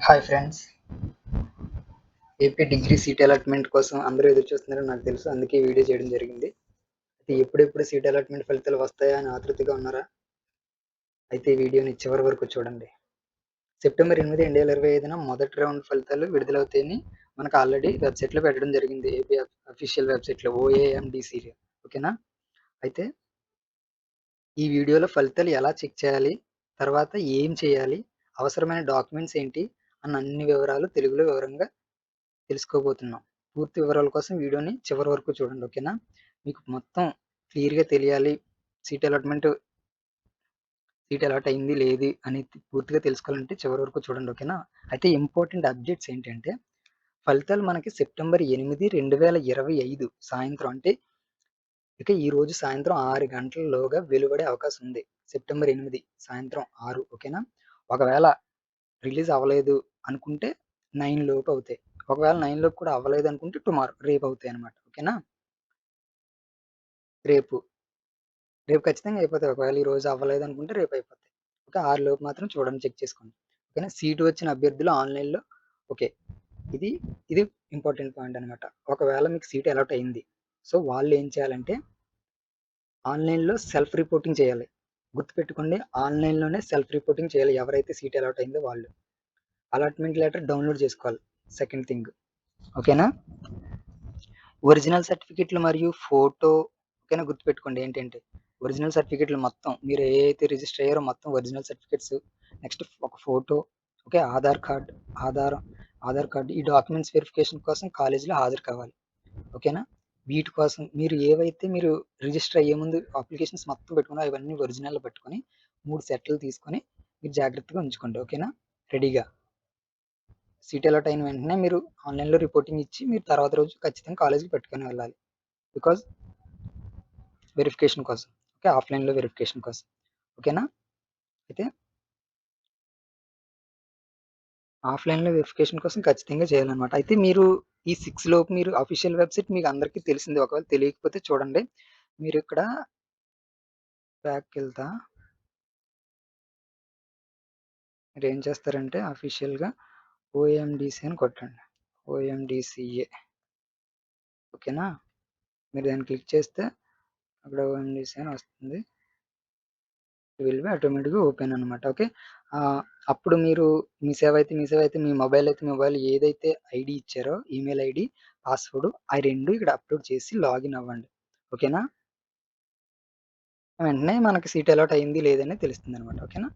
Hi friends. AP degree seat allotment కోసం అందరూ ఎదురు చూస్తున్నారని నాకు తెలుసు. అందుకే ఈ వీడియో చేయడం జరిగింది. అయితే ఎప్పుడెప్పుడు సీట్ అలాట్మెంట్ ఫలితాలు వస్తాయా అని ఆతృతగా ఉన్నారా? అయితే ఈ వీడియోని చివరి వరకు చూడండి. సెప్టెంబర్ 8, 2025న మొదటి రౌండ్ ఫలితాలు విడుదలవుతాయని మనకు ఆల్రెడీ వెబ్సైట్‌లో పెట్టడం జరిగింది. ఏపీ అఫీషియల్ వెబ్సైట్‌లో ఓఏఎండీసీలో. ఓకేనా? అయితే ఈ వీడియోలో ఫలితాలు ఎలా చెక్ చేయాలి? తర్వాత ఏం చేయాలి? అవసరమైన డాక్యుమెంట్స్ ఏంటి? అన్న అన్ని వివరాలు తెలుగులో వివరంగా తెలుసుకోబోతున్నాం. పూర్తి వివరాల కోసం వీడియోని చివరి వరకు చూడండి. ఓకేనా? మీకు మొత్తం క్లియర్‌గా తెలియాలి. సీట్ అలాట్‌మెంట్ సీట్ అలాట్ అయింది లేదు అని పూర్తిగా తెలుసుకోవాలంటే చివరి వరకు చూడండి. ఓకేనా? అయితే ఇంపార్టెంట్ అప్డేట్స్ ఏంటంటే ఫలితాలు మనకి సెప్టెంబర్ 8, 2025 సాయంత్రం అంటే ఇక ఈరోజు సాయంత్రం 6 గంటలలోగా వెలువడే అవకాశం ఉంది. సెప్టెంబర్ 8 సాయంత్రం 6. ఓకేనా? ఒకవేళ రిలీజ్ అవ్వలేదు అనుకుంటే 9 లోపు అవుతాయి. ఒకవేళ 9 లోపు కూడా అవ్వలేదు అనుకుంటే టుమారో రేపు అవుతాయన్నమాట. ఓకేనా? రేపు ఖచ్చితంగా అయిపోతాయి. ఒకవేళ ఈ రోజు అవ్వలేదు అనుకుంటే రేపు అయిపోతాయి. ఓకే. 6 లోపు మాత్రం చూడండి, చెక్ చేసుకోండి. ఓకేనా? సీటు వచ్చిన అభ్యర్థులు ఆన్‌లైన్‌లో ఓకే. ఇది ఇది ఇంపార్టెంట్ పాయింట్ అనమాట. ఒకవేళ మీకు సీట్ అలాట్ అయింది. సో, వాళ్ళు ఏం చేయాలంటే ఆన్‌లైన్‌లో సెల్ఫ్ రిపోర్టింగ్ చేయాలి. గుర్తుపెట్టుకోండి, ఆన్‌లైన్‌లోనే సెల్ఫ్ రిపోర్టింగ్ చేయాలి. ఎవరైతే సీట్ అలాట్ అయిందో వాళ్ళు. అలాట్‌మెంట్ లెటర్ డౌన్‌లోడ్ చేసుకోవాలి. Second thing. ఓకేనా? ఒరిజినల్ సర్టిఫికేట్లు మరియు ఫోటో ఓకేనా? గుర్తుపెట్టుకోండి ఏంటంటే ఒరిజినల్ సర్టిఫికేట్లు మొత్తం మీరు ఏ అయితే రిజిస్టర్ అయ్యారో మొత్తం ఒరిజినల్ సర్టిఫికేట్స్, నెక్స్ట్ ఒక ఫోటో, ఓకే, ఆధార్ కార్డ్ ఈ డాక్యుమెంట్స్ వెరిఫికేషన్ కోసం కాలేజీలో హాజరు కావాలి. ఓకేనా? వీటి కోసం మీరు రిజిస్టర్ అయ్యే ముందు అప్లికేషన్స్ మొత్తం పెట్టుకున్నారు ఇవన్నీ ఒరిజినల్ పెట్టుకొని 3 సెట్లు తీసుకొని మీరు జాగ్రత్తగా ఉంచుకోండి. ఓకేనా? రెడీగా సీట్ అలాట్ అయిన వెంటనే మీరు ఆన్లైన్లో రిపోర్టింగ్ ఇచ్చి మీరు తర్వాత రోజు ఖచ్చితంగా కాలేజీకి పెట్టుకొని వెళ్ళాలి. బికాజ్ వెరిఫికేషన్ కోసం. ఓకే. ఆఫ్‌లైన్‌లో వెరిఫికేషన్ కోసం. ఓకేనా? అయితే ఆఫ్‌లైన్‌లో వెరిఫికేషన్ కోసం ఖచ్చితంగా చేయాలనమాట. అయితే మీరు ఈ 6 లోపు మీరు అఫీషియల్ వెబ్‌సైట్ మీకు అందరికీ తెలిసిందే. ఒకవేళ తెలియకపోతే చూడండి. మీరిక్కడ బ్యాక్‌కెళ్తా మీరేం చేస్తారంటే అఫీషియల్‌గా ఓఎండీసీ అని కొట్టండి. ఓఎండీసీఏ. ఓకేనా? మీరు దాన్ని క్లిక్ చేస్తే అక్కడ ఓఎండీసీ అని వస్తుంది. విల్ బి ఆటోమేటిక్‌గా ఓపెన్ అనమాట. ఓకే. అప్పుడు మీరు మీ మొబైల్ అయితే మొబైల్ ఏదైతే ఐడీ ఇచ్చారో ఈమెయిల్ ఐడీ, పాస్‌వర్డ్ ఆ 2 ఇక్కడ అప్‌లోడ్ చేసి లాగిన్ అవ్వండి. ఓకేనా? వెంటనే మనకి సీట్ అలాట్ అయింది లేదని తెలుస్తుందనమాట. ఓకేనా?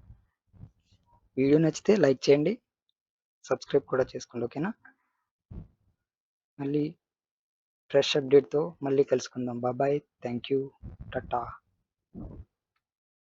వీడియో నచ్చితే లైక్ చేయండి. సబ్స్క్రైబ్ కూడా చేసుకోండి. ఓకేనా? మళ్ళీ ఫ్రెష్ అప్‌డేట్‌తో మళ్ళీ కలుసుకుందాం. బాయ్. Thank you. టాటా.